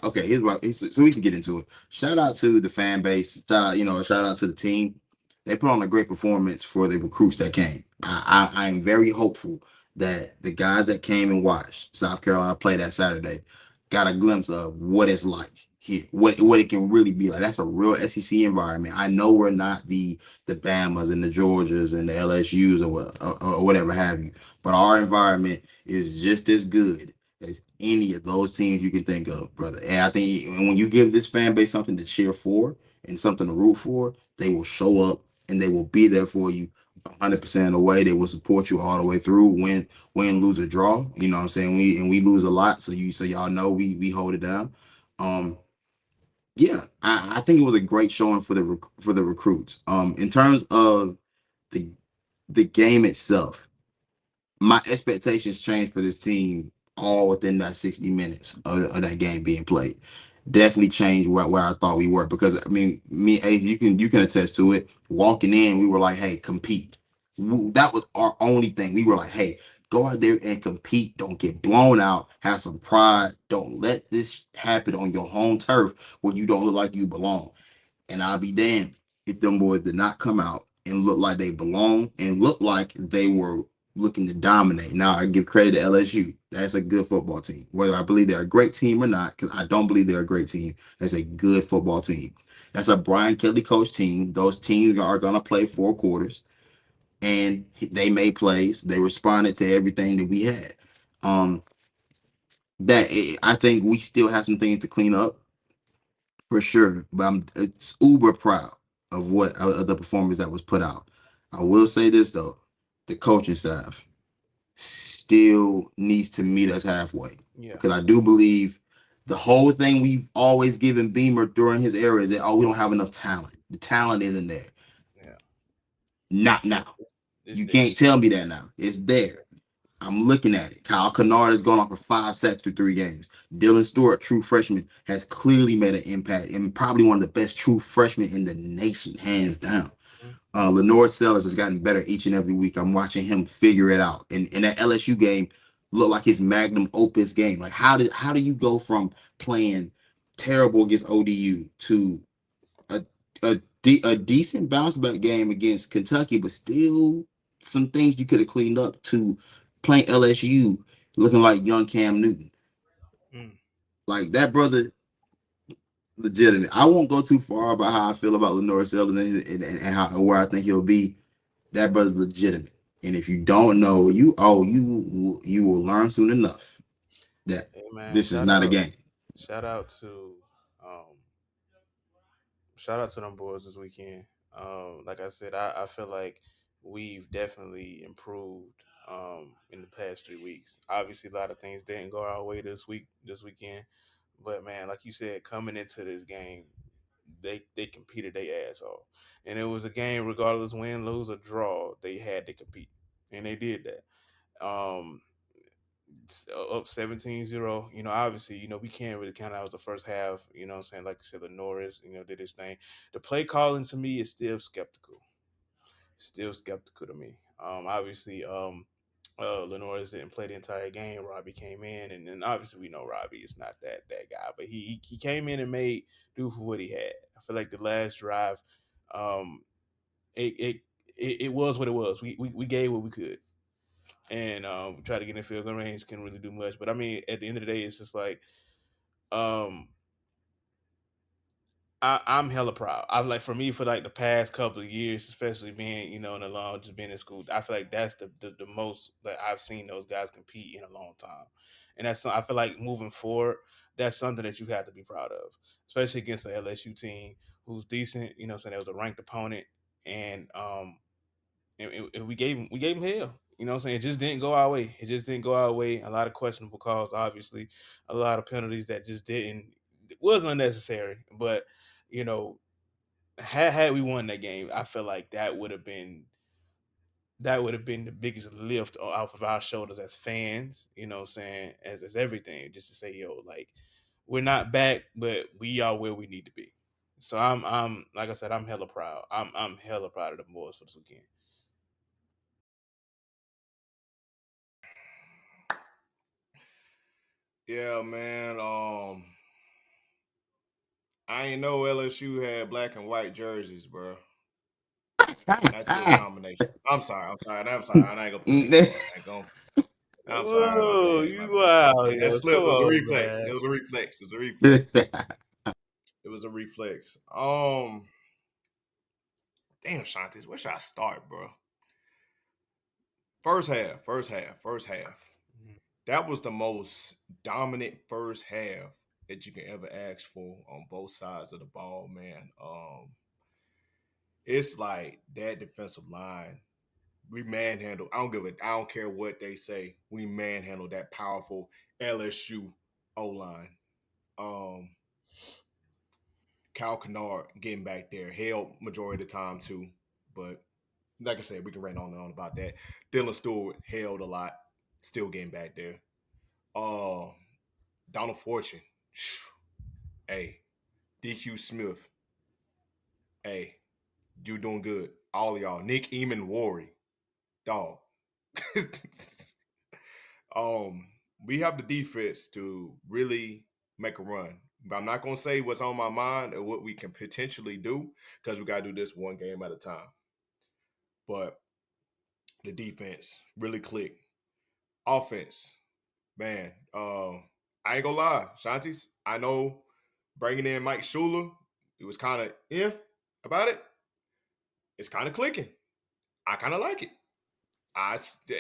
Okay, here's what so we can get into it. Shout out to the fan base. Shout out to the team. They put on a great performance for the recruits that came. I am very hopeful that the guys that came and watched South Carolina play that Saturday got a glimpse of what it's like here, what it can really be like. That's a real SEC environment. I know we're not the Bamas and the Georgias and the LSUs or whatever have you, but our environment is just as good as any of those teams you can think of, brother. And I think when you give this fan base something to cheer for and something to root for, they will show up and they will be there for you 100% of the way. They will support you all the way through. Lose, or draw. You know what I'm saying? We lose a lot, so y'all know we hold it down. Um, yeah, I think it was a great showing for the recruits. In terms of the the game itself, my expectations changed for this team all within that 60 minutes of that game being played. Definitely changed where I thought we were because I mean, me, Ace, you can attest to it. Walking in, we were like, "Hey, compete." That was our only thing. We were like, "Hey, go out there and compete. Don't get blown out. Have some pride. Don't let this happen on your home turf where you don't look like you belong." And I'll be damned if them boys did not come out and look like they belong and look like they were looking to dominate. Now I give credit to LSU. That's a good football team. Whether I believe they're a great team or not, because I don't believe they're a great team. That's a good football team. That's a Brian Kelly coach team. Those teams are gonna play 4 quarters, and they made plays. They responded to everything that we had. Um, I think we still have some things to clean up for sure. But I'm it's uber proud of the performance that was put out. I will say this though, the coaching staff still needs to meet us halfway Yeah, because I do believe the whole thing we've always given Beamer during his era is that we don't have enough talent. The talent isn't there. yeah. Not now. It's You there. can't tell me that now. It's there. I'm looking at it. Kyle Kennard has gone off for 5 sacks through 3 games. Dylan Stewart, true freshman, has clearly made an impact and probably one of the best true freshmen in the nation, hands down. Mhm. Lenore Sellers has gotten better each and every week. I'm watching him figure it out. And that LSU game looked like his magnum opus game. Like how do you go from playing terrible against ODU to a a decent bounce back game against Kentucky, but still some things you could have cleaned up to playing LSU looking like young Cam Newton. Mm. Like that brother, legitimate. I won't go too far about how I feel about Lenore Sellers and how and where I think he'll be. That brother's legitimate. And if you don't know, you will learn soon enough that Hey man, this is not a game. shout out to, um, shout out to them boys this weekend. Like I said, I feel like we've definitely improved in the past 3 weeks. Obviously, a lot of things didn't go our way this weekend, but man, like you said, coming into this game, they competed their ass off, and it was a game regardless win, lose or draw. They had to compete, and they did that. Um, up 17-0. Obviously, we can't really count out as the first half. What I'm saying, like you said, the Norris, did his thing. The play calling to me is still skeptical to me. Obviously, Lenore's didn't play the entire game. Robbie came in, and then obviously we know Robbie is not that guy, but he came in and made do for what he had. I feel like the last drive, um, it it it was what it was. We gave what we could, and try to get in field goal range. Couldn't really do much, but I mean, at the end of the day, it's just like, um, I'm hella proud. I like, for me, for like the past couple of years, especially being in the long, just being in school. I feel like that's the most that I've seen those guys compete in a long time, and I feel like moving forward, that's something that you have to be proud of, especially against the LSU team who's decent. So that was a ranked opponent, and and we gave him hell. What I'm saying? It just didn't go our way. It just didn't go our way. A lot of questionable calls, obviously, a lot of penalties that just didn't, it was unnecessary. But you know, had we won that game, I feel like that would have been the biggest lift off of our shoulders as fans. What I'm saying, as everything, just to say, yo, like, we're not back, but we are where we need to be. So I'm like I said, I'm hella proud. I'm hella proud of the boys for this weekend. Yeah, man. I ain't know LSU had black and white jerseys, bro. That's good combination. I'm sorry. I'm sorry. I'm sorry. I'm not gonna put that game on. I go. I'm sorry. My Whoa, bad. My you bad. wow, That yo, slip come was a on, reflex. It man. was a reflex. It was a reflex. It was a reflex. Damn, Shantis, where should I start, bro? First half. First half. First half. That was the most dominant first half that you can ever ask for on both sides of the ball, man. It's like that defensive line. We manhandle. I don't care what they say. We manhandle that powerful LSU O line. Um, Kyle Kennard getting back there held majority of the time too, but like I said, we can rant on and on about that. Dylan Stewart held a lot, still getting back there. Uh, Donald Fortune, hey, DQ Smith, hey, you doing good. All of y'all, Nick Eamon Worry, dog. um, we have the defense to really make a run. But I'm not gonna say what's on my mind or what we can potentially do because we gotta do this one game at a time. But the defense really clicked. Offense, man. I ain't gonna lie, Shantis. I know bringing in Mike Schuler, it was kind of about it. It's kind of clicking. I kind of like it.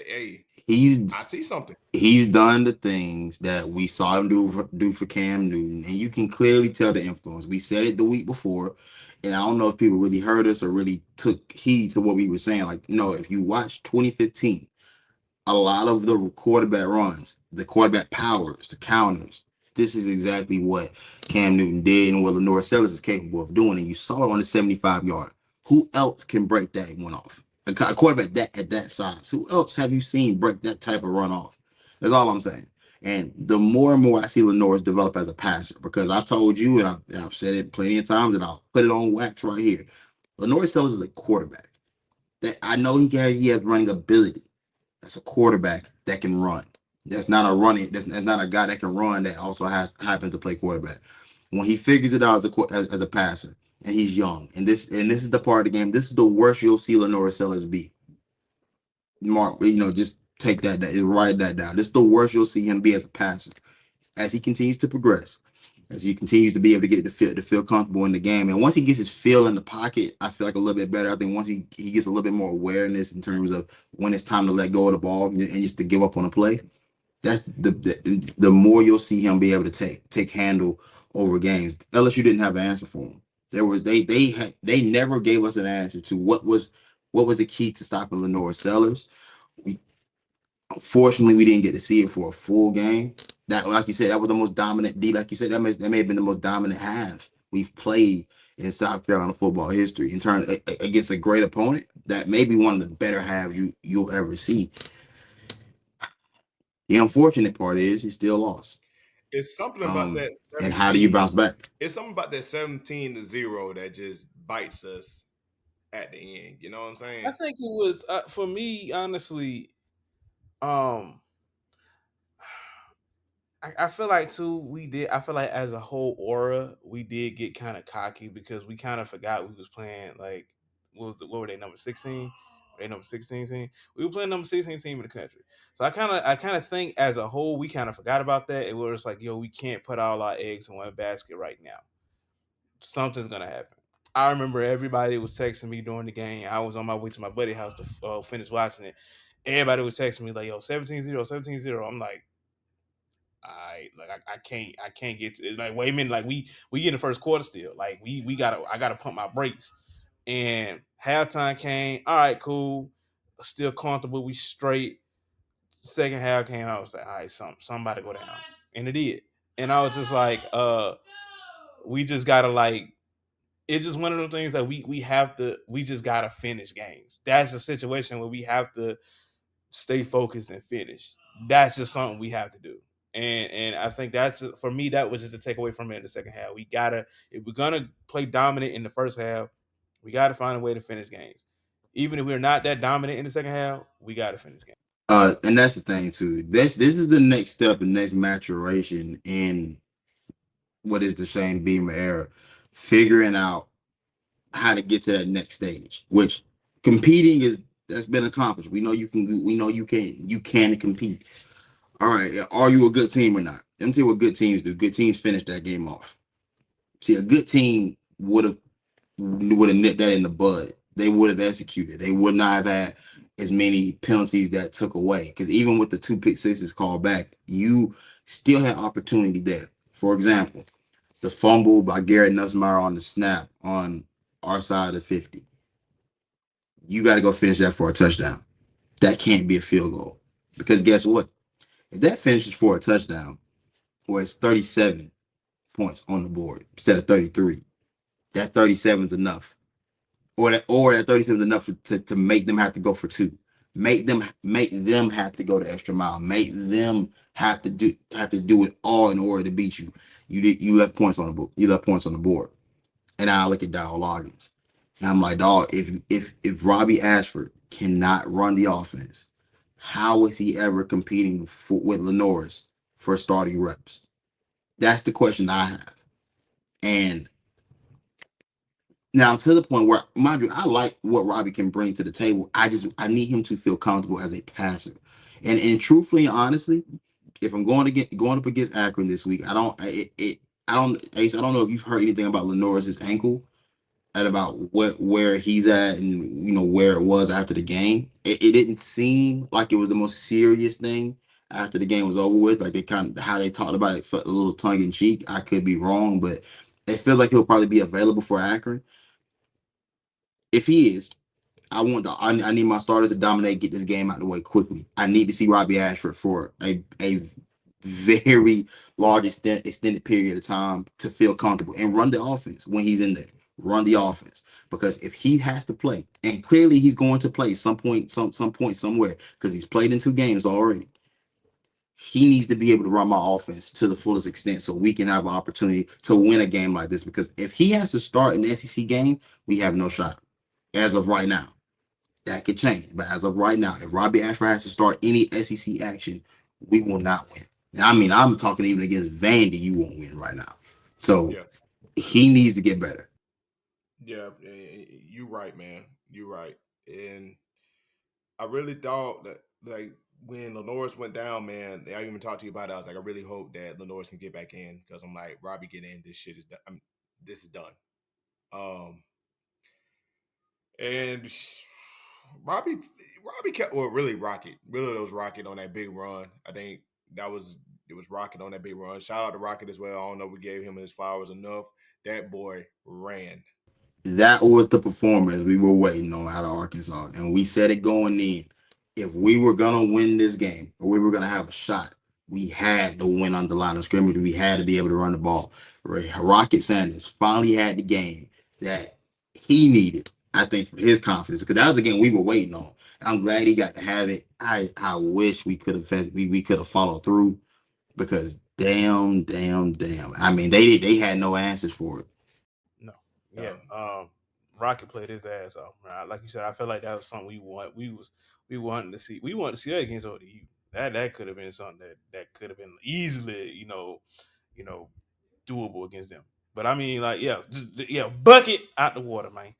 Hey, he's I see something. he's done the things that we saw him do for Cam Newton, and you can clearly tell the influence. We said it the week before, and I don't know if people really heard us or really took heed to what we were saying. Like, no, if you watch 2015, a lot of the quarterback runs, the quarterback powers, the counters. This is exactly what Cam Newton did and what Lenore Sellers is capable of doing. And you saw it on the 75-yard. Who else can break that one off? A quarterback that at that size. Who else have you seen break that type of run off? That's all I'm saying. And the more and more I see Lenore's develop as a passer, because I've told you and I've said it plenty of times, and I'll put it on wax right here. Lenore Sellers is a quarterback that I know he has running ability. That's a quarterback that can run. That's not a running. That's not a guy that can run that also has happens to play quarterback. When he figures it out as a passer, and he's young, and this is the part of the game. This is the worst you'll see Lenore Sellers be. Mark, just take write that down. This is the worst you'll see him be as a passer as he continues to progress, as he continues to be able to get to feel comfortable in the game. And once he gets his feel in the pocket, I feel like a little bit better. I think once he gets a little bit more awareness in terms of when it's time to let go of the ball and just to give up on a play, that's the more you'll see him be able to take handle over games. LSU didn't have an answer for him. They never gave us an answer to what was the key to stopping Lenore Sellers. We Unfortunately, we didn't get to see it for a full game. That, like you said, that was the most dominant D. Like you said, that may have been the most dominant half we've played in South Carolina football history. In turn, against a great opponent, that may be one of the better halves you'll ever see. The unfortunate part is he still lost. It's something about Um, that and how do you 17. bounce back? It's something about that 17-0 that just bites us at the end. You know what I'm I saying? think it was for me, honestly. Um, I feel like too we did. I feel like as a whole aura, we did get kind of cocky because we kind of forgot we was playing like what were they number 16? They number 16 team. We were playing number 16 team in the country. So I kind of think as a whole we kind of forgot about that. It was like yo, we can't put all our eggs in one basket right now. Something's gonna happen. I remember everybody was texting me during the game. I was on my way to my buddy house to finish watching it. Everybody was texting me like, "Yo, 17-0, 17-0." I'm like, I can't get to like wait a minute, like we get in the first quarter still. Like we gotta I gotta pump my brakes. And halftime came, all right, cool. Still comfortable, we straight. Second half came, I was like, all right, somebody go down. And it did. And I was just like, we just gotta like it's just one of those things that we just gotta finish games. That's a situation where we have to stay focused and finish. That's just something we have to do. And I think that's for me that was just a takeaway from it in the second half. We gotta if we're gonna play dominant in the first half, we gotta find a way to finish games. Even if we're not that dominant in the second half, we gotta finish games. And that's the thing too. This is the next step, the next maturation in what is the Shane Beamer era. figuring out how to get to that next stage. Which competing is that's been accomplished. We know you can. We know you can. You can compete. All right, are you a good team or not? Let me tell you what good teams do. Good teams finish that game off. See, a good team would have nipped that in the bud. They would have executed. They would not have had as many penalties that took away. Because even with the two pick sixes called back, you still had opportunity there. For example, the fumble by Garrett Nussmeier on the snap on our side of the 50. You got to go finish that for a touchdown. That can't be a field goal. Because guess what? If that finishes for a touchdown, or it's 37 points on the board instead of 33, that 37 is enough. Or that 37 is enough to make them have to go for two. Make them have to go the extra mile. Make them have to do it all in order to beat you. You left points on the board. You left points on the board. And I look at Dow Loggins. And I'm like, dog, if Robbie Ashford cannot run the offense, how is he ever competing with Lenoris for starting reps? That's the question I have. And now to the point where, mind you, I like what Robbie can bring to the table. I need him to feel comfortable as a passer. And truthfully and honestly, if I'm going up against Akron this week, I don't Ace, I don't know if you've heard anything about Lenoris's ankle and about where he's at and where it was after the game. It didn't seem like it was the most serious thing after the game was over with. Like they kind of how they talked about it felt a little tongue in cheek. I could be wrong, but it feels like he'll probably be available for Akron. If he is, I need my starters to dominate, get this game out of the way quickly. I need to see Robbie Ashford for a very large extended period of time to feel comfortable and run the offense when he's in there. Run the offense. Because if he has to play, and clearly he's going to play some point somewhere, because he's played in two games already, he needs to be able to run my offense to the fullest extent so we can have an opportunity to win a game like this. Because if he has to start an SEC game, we have no shot as of right now. That could change. But as of right now, if Robbie Ashford has to start any SEC action, we will not win. And I mean, I'm talking even against Vandy, you won't win right now. So Yeah, he needs to get better. yeah, you right, man. You right. And I really thought that like when Lenoris went down, man, I even talked to you about it. I was like, I really hope that Lenoris can get back in because I'm like, Robbie, get in. This shit is done. This is done. Um, and Robbie, Robbie kept well, really Rocket, really those Rocket on that big run. I think that was it was Rocket on that big run. Shout out to Rocket as well. I don't know if we gave him his flowers enough. That boy ran. That was the performance we were waiting on out of Arkansas. And we said it going in. If we were going to win this game or we were going to have a shot, we had to win on the line of scrimmage. We had to be able to run the ball. Rocket Sanders finally had the game that he needed, I think, for his confidence, because that was the game we were waiting on. And I'm glad he got to have it. I wish we could have followed through, because damn. I mean, they had no answers for it. No, yeah. Um, Rocket played his ass off. Man. Like you said, I feel like that was something we wanted to see. We wanted to see that against ODU. That could have been something that could have been easily, you know, doable against them. But I mean, like, yeah, yeah, bucket out the water, man.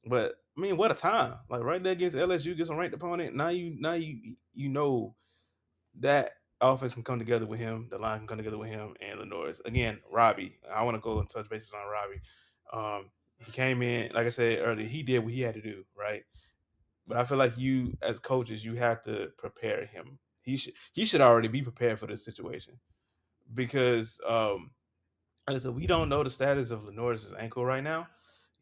But I mean, what a time! Like right there against LSU, against a ranked opponent. Now you know that offense can come together with him. The line can come together with him and Lenore's. Again, Robbie. I want to go and touch bases on Robbie. He came in, like I said earlier, he did what he had to do, right? But I feel like you, as coaches, you have to prepare him. He should already be prepared for this situation because, like I said, we don't know the status of Lenore's ankle right now.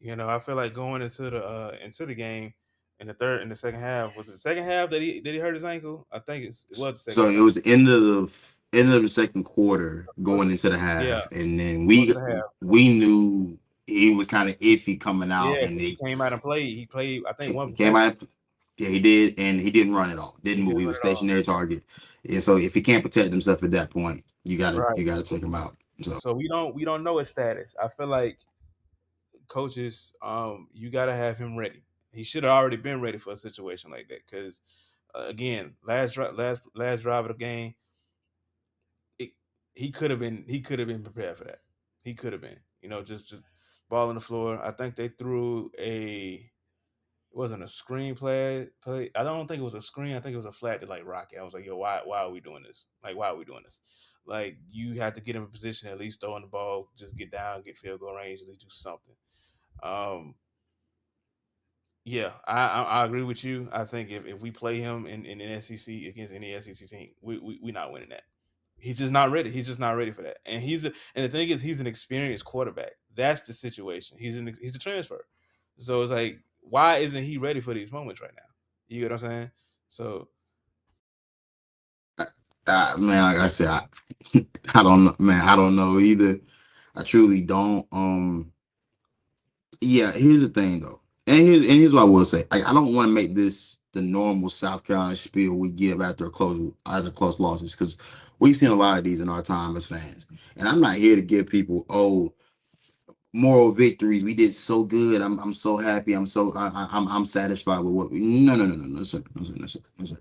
I feel like going into the game in the second half, was it the second half that he hurt his ankle? I think it was the second So it half. was end of the second quarter Was going it? into the Yeah, half, and then was we it the half? we knew he was kind of iffy coming out, Yeah, and because he came out and played. He played, I think, one he came possession. out. Yeah, he did, and he didn't run at all. Didn't He move. didn't He run was it all. stationary target, and so if he can't protect himself at that point, Right. you gotta take him out. So So we don't know his status. I feel like coaches, you got to have him ready. He should have already been ready for a situation like that. Because again, last drive of the game, it, he could have been prepared for that. He could have been. Just ball on the floor. I think they threw it wasn't a screen play. I don't think it was a screen. I think it was a flat to like Rocket. I was like, yo, why are we doing this? Like, why are we doing this? Like, you have to get him in position, at least throwing the ball, just get down, get field goal range, at least do something. Um, yeah, I agree with you. I think if we play him in an SEC against any SEC team, we not winning that. He's just not ready. He's just not ready for that. And the thing is, he's an experienced quarterback. That's the situation. He's a transfer. So it's like, why isn't he ready for these moments right now? You get what I'm saying? So Man, like I said, I don't know, man. I don't know either. I truly don't. Yeah. Here's the thing, though, and here's what I will say. I don't want to make this the normal South Carolina spiel we give after close losses, because we've seen a lot of these in our time as fans. And I'm not here to give people moral victories. We did so good. I'm so happy. I'm satisfied with what we. No, sir. No, sir. No, sir. No, sir.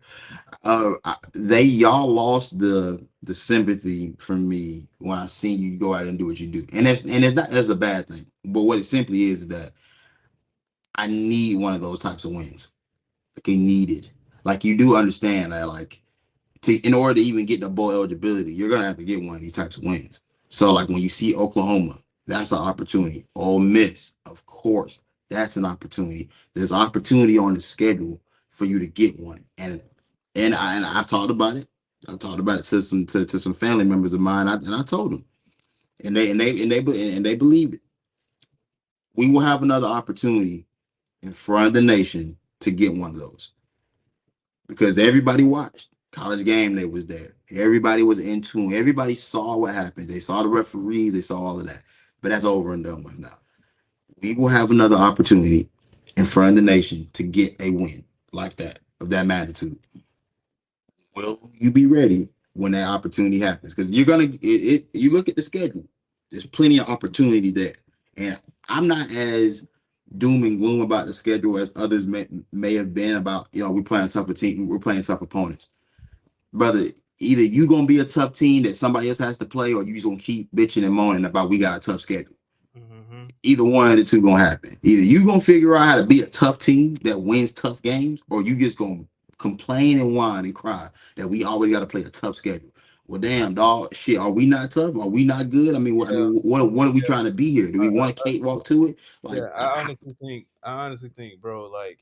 Y'all lost the sympathy from me when I seen you go out and do what you do, and it's not that's a bad thing. But what it simply is that I need one of those types of wins. Like, I need it. Like, you do understand that, like, in order to even get the bowl eligibility, you're gonna have to get one of these types of wins. So, like, when you see Oklahoma, that's an opportunity. Ole Miss, of course, that's an opportunity. There's opportunity on the schedule for you to get one, and I've talked about it. I talked about it to some family members of mine, and I told them, and they believed it. We will have another opportunity in front of the nation to get one of those, because everybody watched. College game day was there. Everybody was in tune. Everybody saw what happened. They saw the referees. They saw all of that. But that's over and done with now. We will have another opportunity in front of the nation to get a win like that, of that magnitude. Will you be ready when that opportunity happens? Because you're gonna you look at the schedule. There's plenty of opportunity there, and I'm not as doom and gloom about the schedule as others may have been about. We're playing tougher team. We're playing tough opponents, brother. Either you gonna be a tough team that somebody else has to play, or you just gonna keep bitching and moaning about we got a tough schedule. hmm Either one of the two gonna happen. Either you gonna figure out how to be a tough team that wins tough games, or you just gonna complain and whine and cry that we always got to play a tough schedule. Well, damn, dog, shit, are we not tough? Are we not good? yeah, What are we trying to be here? Do we want a I, cakewalk to it? yeah. Like, I honestly think, bro, like,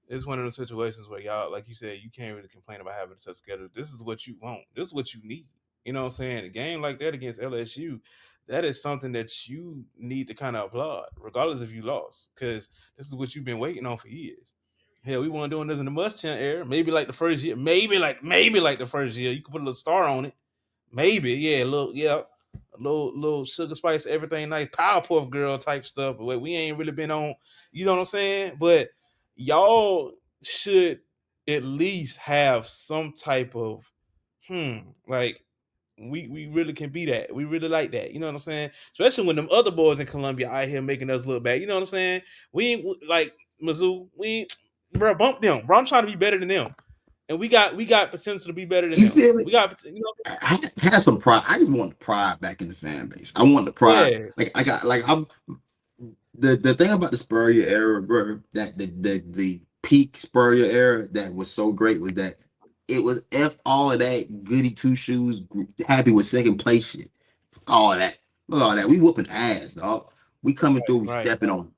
it's one of those situations where y'all, like you said, you can't really complain about having a tough schedule. This is what you want. This is what you need. You know what I'm saying? A game like that against LSU, that is something that you need to kind of applaud, regardless if you lost, because this is what you've been waiting on for years. Hell, we weren't doing this in the Muschamp era. Maybe like the first year. Maybe like the first year. You could put a little star on it. Maybe, yeah, a little sugar spice, everything nice, Powerpuff Girl type stuff. But we ain't really been on, you know what I'm saying? But y'all should at least have some type of like, we really can be that. We really like that. You know what I'm saying? Especially when them other boys in Columbia out here making us look bad. You know what I'm saying? We ain't like Mizzou. We ain't, bro, bump them. Bro, I'm trying to be better than them. And we got potential to be better than you them. feel me? We got, I had some pride. I just want the pride back in the fan base. I want the pride. yeah. Like, I got like I'm the thing about the Spurrier era, bro. That the peak Spurrier era that was so great was that it was f all of that goody two shoes, happy with second place shit. All of that. Look at all that. We whooping ass, dog. We coming through. We Right. stepping on.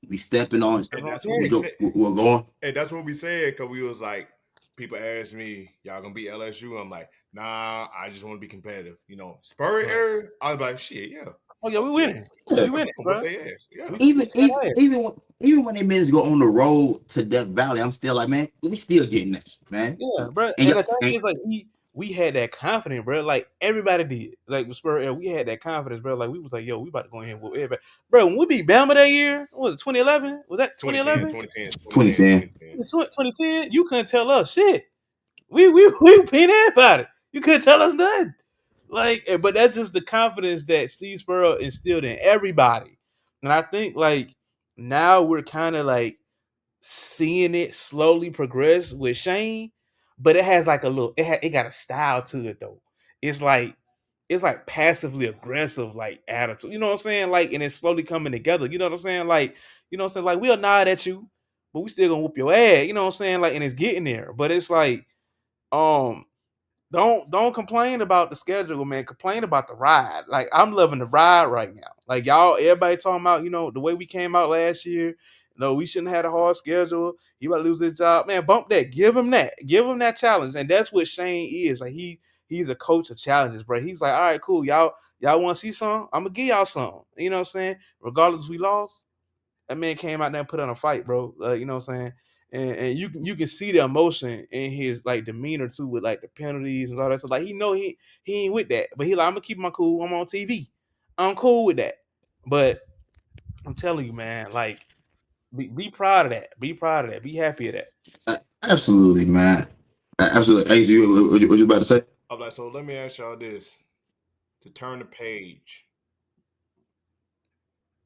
We stepping We on. still And on that's what we We the go. said. We're going. And that's what we said because we was like, people asked me, "Y'all gonna beat LSU?" I'm like, "Nah, I just want to be competitive." Spur right. era. I was like, "Shit, yeah, Oh yeah, we fuck yeah, winning. Yeah. We winning, whoop bro. their ass." Yeah, Even Yeah, even even when even when they managed to go on the road to Death Valley, I'm still like, man, we still getting that, man. yeah, bro. And And yeah, the thing and is, like, we had that confidence, bro. Like everybody did. Like with Spur, we had that confidence, bro. Like we was like, yo, we about to go in here with everybody, bro. When we beat Bama that year, what was it 2011? Was that 2010, 2011? 2010, 2010, 2010. 2010. 2010? You couldn't tell us shit. We beat everybody. You couldn't tell us nothing. Like, but that's just the confidence that Steve Spurrier instilled in everybody. And I think like now we're kind of like seeing it slowly progress with Shane, but it has like a little it got a style to it though. It's like it's like passively aggressive like attitude. You know what I'm saying? Like, and it's slowly coming together. You know what I'm saying? Like, you know what I'm saying? Like, we'll nod at you, but we still gonna whoop your ass. You know what I'm saying? Like, and it's getting there. But it's like, um, don't complain about the schedule, man. Complain about the ride. Like, I'm loving the ride right now. Like, y'all, everybody talking about, the way we came out last year. No, we shouldn't have had a hard schedule. He about to lose his job. Man, bump that. Give him that. Give him that challenge. And that's what Shane is. Like, he's a coach of challenges, bro. He's like, all right, cool. Y'all want to see some? I'm gonna give y'all some. You know what I'm saying? Regardless if we lost, that man came out there and put on a fight, bro. You know what I'm saying? And you can see the emotion in his like demeanor too, with like the penalties and all that stuff. Like, he ain't with that, but he like, I'm gonna keep my cool. I'm on TV. I'm cool with that. But I'm telling you, man, like, be proud of that. Be proud of that. Be happy of that. Absolutely, man. Absolutely. Hey, so what you about to say? I'm like, so let me ask y'all this: to turn the page,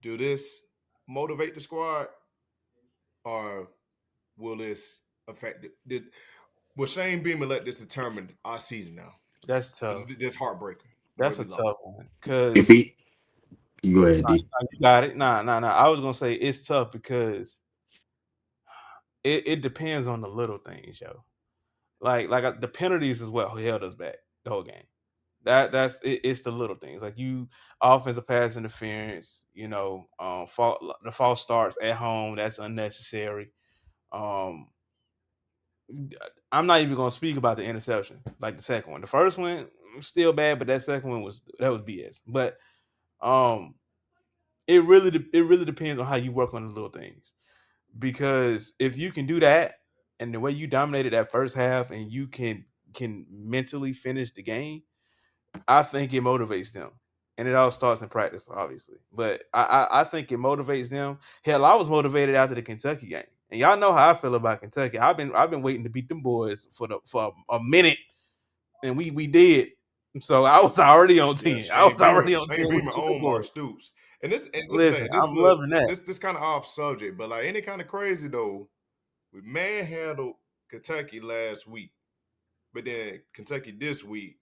do this motivate the squad, or will this affect it? Will Shane Beamer let this determine our season now? That's tough. This heartbreaker, the way That's a we lost. tough one. If Cause he, you go ahead, D. you got it. Nah. I was gonna say it's tough because it depends on the little things, yo. The penalties is what held us back the whole game. That's it, it's the little things like you offensive pass interference, the false starts at home, that's unnecessary. Um, I'm not even gonna speak about the interception, like the second one. The first one still bad, but that second one was BS. But um, it really depends on how you work on the little things, because if you can do that and the way you dominated that first half and you can mentally finish the game, I think it motivates them. And it all starts in practice, obviously. But I think it motivates them. Hell, I was motivated after the Kentucky game. And y'all know how I feel about Kentucky. I've been waiting to beat them boys for a minute, and we did. So I was already on Yeah, 10. I was already on 10 Shane with Beamer you, them own Mark boys. Stoops, and this and listen, Listen, man, this I'm look loving that. this kind of off subject, but like any kind of crazy though, we manhandled Kentucky last week, but then Kentucky this week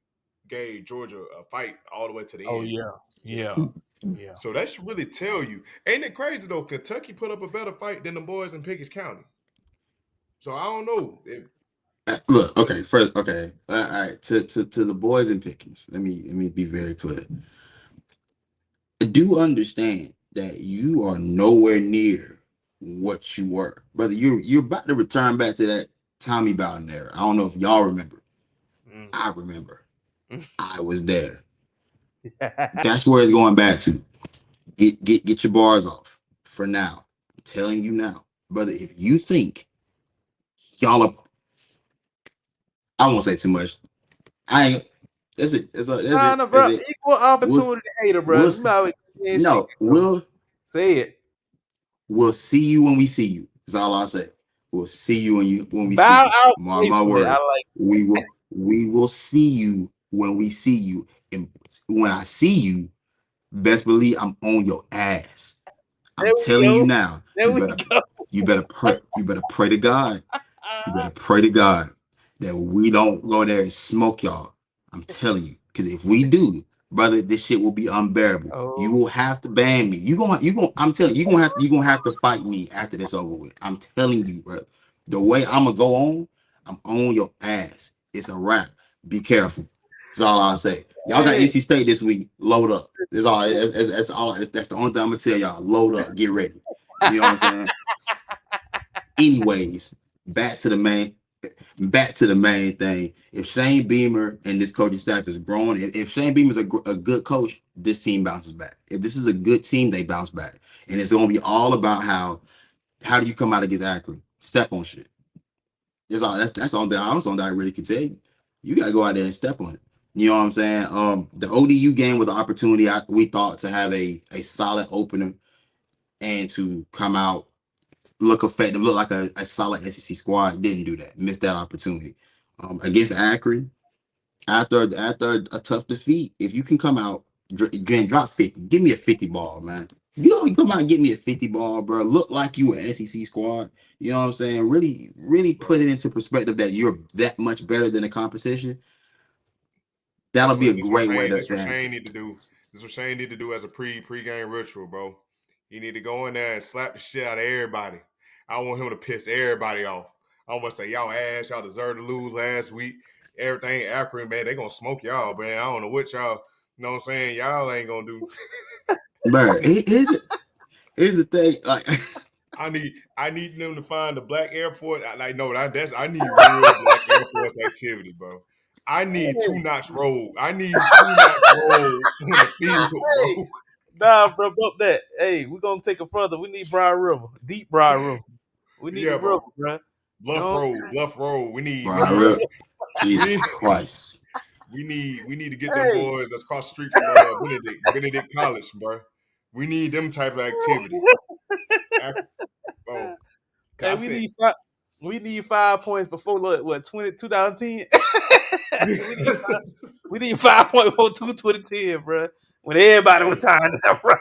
gave Georgia a fight all the way to the Oh end. yeah. Just Yeah. Yeah. so that should really tell you, ain't it crazy though? Kentucky put up a better fight than the boys in Pickens County. So I don't know. Look, okay, first, okay, all right. To the boys and Pickens, let me be very clear. I do understand that you are nowhere near what you were, brother. You're about to return back to that Tommy Bowden era. I don't know if y'all remember. Mm. I remember. I was there. That's where it's going back to. Get your bars off for now. I'm telling you now, brother. If you think y'all are, I won't say too much. I ain't. That's it. That's Nah, it. no, That's bro. it. Equal We'll opportunity hater, bro. we'll You know, you ain't secret, no. bro. We'll Say it. we'll see you when we see you. That's all I'll say. We'll see you when we see Bow you. out Mark my gracefully. I words. like. We will see you when we see you. And when I see you, best believe I'm on your ass. I'm There we telling you go. now. There we go. You better pray to God. You better pray to God that we don't go there and smoke y'all. I'm telling you, because if we do, brother, this shit will be unbearable. You Oh, will have to ban me. You gonna. I'm telling you, you gonna have to fight me after this over with. I'm telling you, bro. The way I'm gonna go on, I'm on your ass. It's a wrap. Be careful. That's all I'll say. Y'all got hey. NC State this week. Load up. That's all. That's all. That's the only thing I'm gonna tell y'all. Load up. Get ready. You know what I'm saying? Anyways, back to the main back to the main thing. If Shane Beamer and this coaching staff is growing, if Shane Beamer is a good coach, this team bounces back. If this is a good team, they bounce back, and it's going to be all about how do you come out against Akron? Step on shit. That's all. That's all that I really can tell you. You got to go out there and step on it. You know what I'm saying? The ODU game was an opportunity we thought to have a solid opener and to come out look effective, look like a solid SEC squad. Didn't do that. Missed that opportunity. Against Akron, after a tough defeat, if you can come out and drop 50, give me a 50 ball, man. You know, come out and get me a 50 ball, bro. Look like you an SEC squad. You know what I'm saying? Really put Bro, it into perspective that you're that much better than the competition. That'll be a great way This to what answer. Shane need to do. This what Shane need to do as a pre-game ritual, bro. He need to go in there and slap the shit out of everybody. I want him to piss everybody off. I want to say y'all ass, y'all deserve to lose last week. Everything accurate, man. They gonna smoke y'all, man. I don't know what y'all. You know what I'm saying? Y'all ain't gonna do. But here's the thing, like I need them to find the black Air Force. Like no, that's I need real black Air Force activity, bro. I need two notch roll. I need two notch roll on the field, Hey, bro. nah, bro, bump that. Hey, we're gonna take it further. We need Broad River, deep Broad River. We need the Yeah, river, bro. bro. You know? Bluff Road. bro, We Jesus need Christ. we need to get them Hey, boys that's across the street from Benedict College, bro. We need them type of activity. Oh, hey, I said we need 5 points before what 2010. we need we need 5 points before 2010, bro. When everybody was hey, signed up, bro.